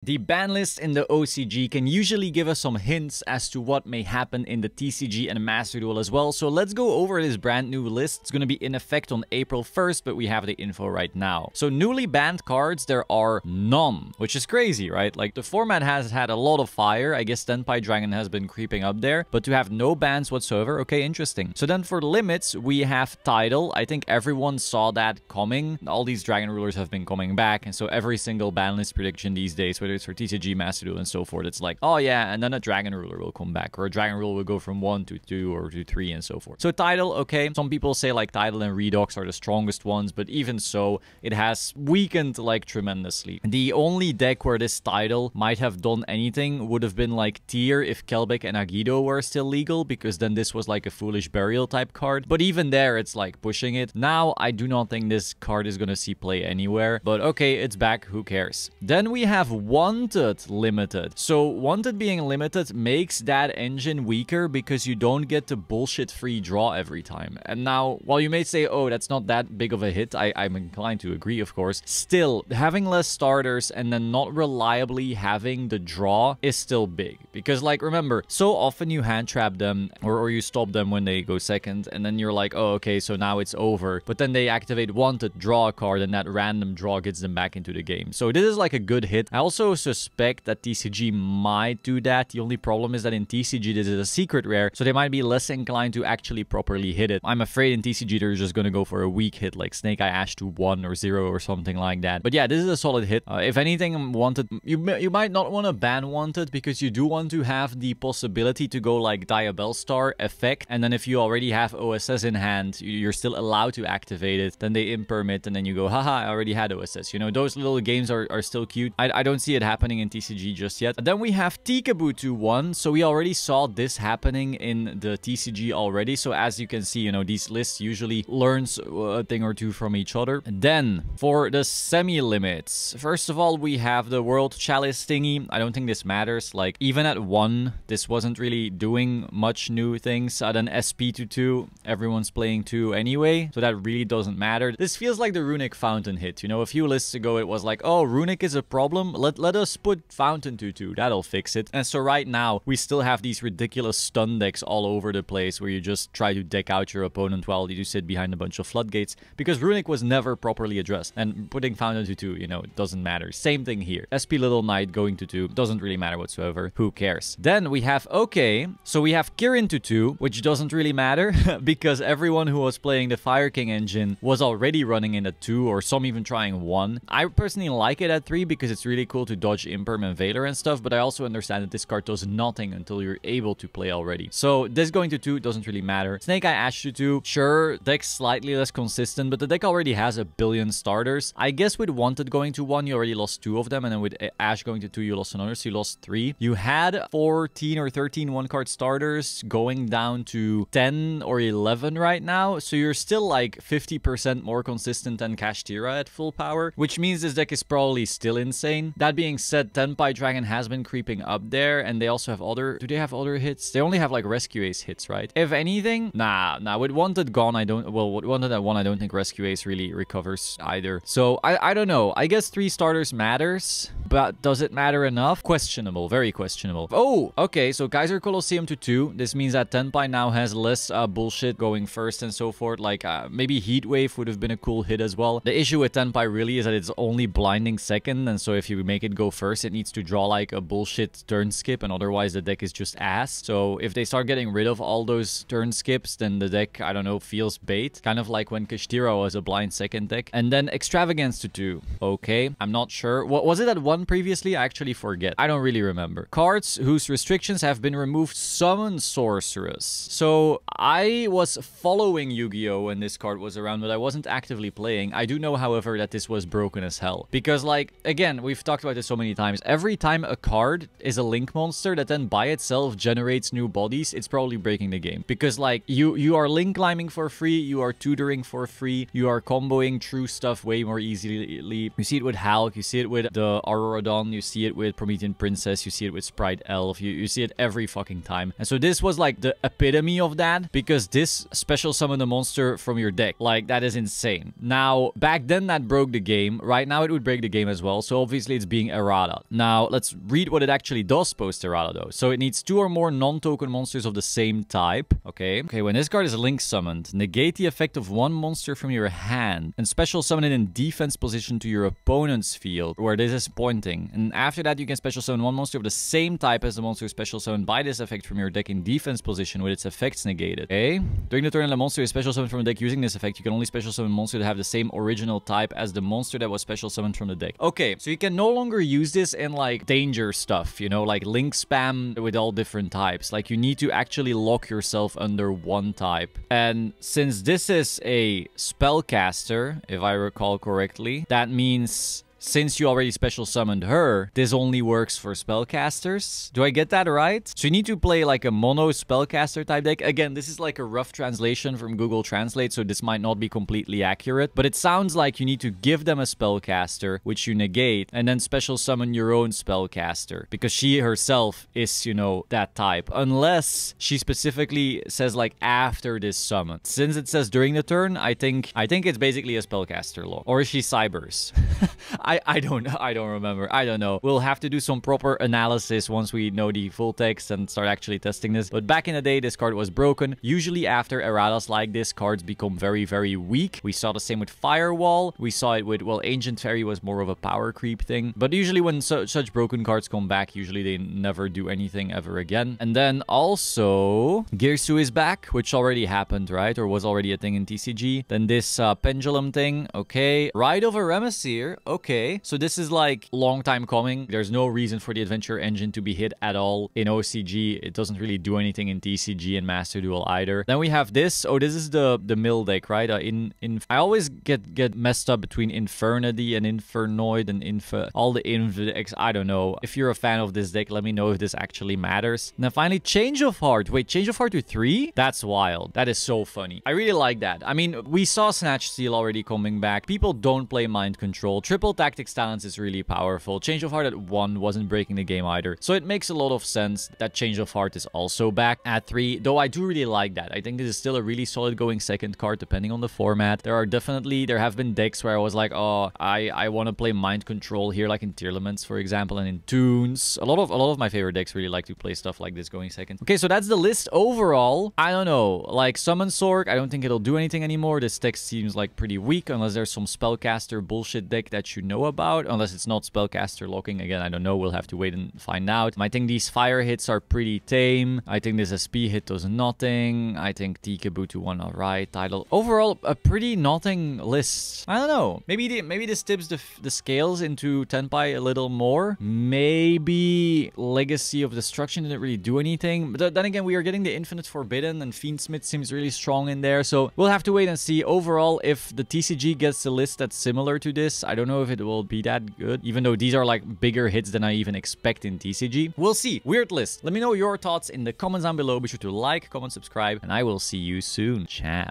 The ban list in the OCG can usually give us some hints as to what may happen in the TCG and Master Duel as well, so let's go over this brand new list. It's going to be in effect on April 1st, but we have the info right now. So newly banned cards, there are none, which is crazy, right? Like, the format has had a lot of fire. I guess Tenpai Dragon has been creeping up there, but to have no bans whatsoever, okay, interesting. So then for limits, we have Tidal. I think everyone saw that coming. All these Dragon Rulers have been coming back, and so every single ban list prediction these days, whether it's for TCG, Master Duel, and so forth, it's like, oh yeah, and then a Dragon Ruler will come back, or a Dragon Ruler will go from 1 to 2 or to 3 and so forth. So Tidal, okay, some people say like Tidal and Redox are the strongest ones, but even so, it has weakened like tremendously. The only deck where this Tidal might have done anything would have been like Tyr if Kelbeck and Agido were still legal, because then this was like a Foolish Burial type card, but even there, it's like pushing it. Now, I do not think this card is gonna see play anywhere, but okay, it's back, who cares? Then we have Wanted Limited. So Wanted being limited makes that engine weaker because you don't get the bullshit free draw every time. And now, while you may say, oh, that's not that big of a hit, I'm inclined to agree, of course, still, having less starters and then not reliably having the draw is still big. Because, like, remember, so often you hand trap them or you stop them when they go second, and then you're like, oh, okay, so now it's over. But then they activate Wanted, draw a card, and that random draw gets them back into the game. So this is like a good hit. I also suspect that TCG might do that. The only problem is that in TCG, this is a secret rare, so they might be less inclined to actually properly hit it. I'm afraid in TCG, they're just going to go for a weak hit, like Snake Eye Ash to 1 or 0 or something like that. But yeah, this is a solid hit. If anything, Wanted, you might not want to ban Wanted, because you do want to have the possibility to go like Diabellstar effect, and then if you already have OSS in hand, you're still allowed to activate it. Then they impermit, and then you go, haha, I already had OSS. You know, those little games are still cute. I don't see it happening in TCG just yet. Then we have Tikaboo 2-1. So we already saw this happening in the TCG already. So as you can see, you know, these lists usually learns a thing or two from each other. Then for the semi-limits, first of all, we have the World Chalice thingy. I don't think this matters. Like, even at 1, this wasn't really doing much new things. Then SP to 2, everyone's playing 2 anyway, so that really doesn't matter. This feels like the Runic Fountain hit. You know, a few lists ago, it was like, oh, Runic is a problem. Let us put Fountain to 2. That'll fix it. And so right now, we still have these ridiculous stun decks all over the place where you just try to deck out your opponent while you sit behind a bunch of floodgates, because Runic was never properly addressed. And putting Fountain to 2, you know, it doesn't matter. Same thing here. SP Little Knight going to 2 doesn't really matter whatsoever. Who cares? Then we have, okay, so we have Kirin to 2, which doesn't really matter because everyone who was playing the Fire King engine was already running in at 2, or some even trying 1. I personally like it at 3 because it's really cool to dodge Imperm and Veiler and stuff, but I also understand that this card does nothing until you're able to play already. So this going to 2 doesn't really matter. Snake Eye Ash to 2, sure, deck's slightly less consistent, but the deck already has a billion starters. I guess with Wanted going to 1, you already lost 2 of them, and then with Ash going to 2, you lost another, so you lost 3. You had 14 or 13 one-card starters going down to 10 or 11 right now, so you're still like 50% more consistent than Kashtira at full power, which means this deck is probably still insane. That being said, Tenpai Dragon has been creeping up there, and they also have other... Do they have other hits? They only have like Rescue Ace hits, right? If anything, nah, with Wanted gone, I don't... Well, with Wanted at 1, I don't think Rescue Ace really recovers either. So, I don't know. I guess 3 starters matters, but does it matter enough? Questionable, very questionable. Oh, okay, so Kaiser Colosseum to 2. This means that Tenpai now has less bullshit going first and so forth. Like, maybe Heatwave would have been a cool hit as well. The issue with Tenpai really is that it's only blinding second, and so if you make it go first, it needs to draw like a bullshit turn skip, and otherwise the deck is just ass. So if they start getting rid of all those turn skips, then the deck, I don't know, feels bait. Kind of like when Kashtira was a blind second deck. And then Extravagance to 2. Okay, I'm not sure. What was it at 1 previously? I actually forget. I don't really remember. Cards whose restrictions have been removed: Summon Sorceress. So I was following Yu-Gi-Oh! When this card was around, but I wasn't actively playing. I do know, however, that this was broken as hell. Because, like, again, we've talked about this so many times. Every time a card is a link monster that then by itself generates new bodies, it's probably breaking the game. Because, like, you are link climbing for free, you are tutoring for free, you are comboing true stuff way more easily. You see it with Hulk, you see it with the Auroradon, you see it with Promethean Princess, you see it with Sprite Elf, you see it every fucking time. And so this was like the epitome of that, because this special summon a monster from your deck. Like, that is insane. Now, back then that broke the game. Right now it would break the game as well. So obviously it's being using errata. Now, let's read what it actually does post errata though. So it needs 2 or more non-token monsters of the same type. Okay, when this card is link summoned, negate the effect of one monster from your hand and special summon it in defense position to your opponent's field where this is pointing. And after that, you can special summon one monster of the same type as the monster special summoned by this effect from your deck in defense position with its effects negated. Okay, during the turn the monster is special summoned from the deck using this effect, you can only special summon monster that have the same original type as the monster that was special summoned from the deck. Okay, so you can no longer use this in like danger stuff, you know, like link spam with all different types. Like you need to actually lock yourself under one type. And since this is a spellcaster, if I recall correctly, that means since you already special summoned her, this only works for spellcasters. Do I get that right? So you need to play like a mono spellcaster type deck. Again, this is like a rough translation from Google Translate, so this might not be completely accurate, but it sounds like you need to give them a spellcaster, which you negate, and then special summon your own spellcaster, because she herself is, you know, that type. Unless she specifically says like after this summon. Since it says during the turn, I think it's basically a spellcaster lock. Or is she Cybers? I don't remember. I don't know. We'll have to do some proper analysis once we know the full text and start actually testing this. But back in the day, this card was broken. Usually after erratas like this, cards become very, very weak. We saw the same with Firewall. We saw it with, well, Ancient Fairy was more of a power creep thing. But usually when such broken cards come back, usually they never do anything ever again. And then also, Girsu is back, which already happened, right? Or was already a thing in TCG. Then this Pendulum thing, okay. Ride of a Remesir, okay. So this is like long time coming. There's no reason for the adventure engine to be hit at all in OCG. It doesn't really do anything in TCG and Master Duel either. Then we have this. Oh, this is the mill deck, right? I always get messed up between Infernity and Infernoid and all the decks. I don't know. If you're a fan of this deck, let me know if this actually matters. And then finally, Change of Heart. Wait, Change of Heart to 3? That's wild. That is so funny. I really like that. I mean, we saw Snatch Steal already coming back. People don't play Mind Control. Triple Tactics Talents is really powerful. Change of Heart at 1 wasn't breaking the game either. So it makes a lot of sense that Change of Heart is also back at 3. Though I do really like that. I think this is still a really solid going second card depending on the format. There have been decks where I was like, oh, I want to play Mind Control here, like in Tearlaments, for example, and in Toons. A lot of my favorite decks really like to play stuff like this going second. Okay, so that's the list overall. I don't know. Like Summon Sork, I don't think it'll do anything anymore. This deck seems like pretty weak unless there's some spellcaster bullshit deck that you know about. Unless it's not spellcaster locking. Again, I don't know. We'll have to wait and find out. I think these fire hits are pretty tame. I think this SP hit does nothing. I think Tikabutu one alright. Title. Overall, a pretty nothing list. I don't know. Maybe this tips the scales into Tenpai a little more. Maybe Legacy of Destruction didn't really do anything. But then again, we are getting the Infinite Forbidden and Fiendsmith seems really strong in there. So we'll have to wait and see. Overall, if the TCG gets a list that's similar to this, I don't know if it will be that good, even though these are like bigger hits than I even expect in TCG. We'll see. Weird list. Let me know your thoughts in the comments down below. Be sure to like, comment, subscribe, and I will see you soon. Ciao.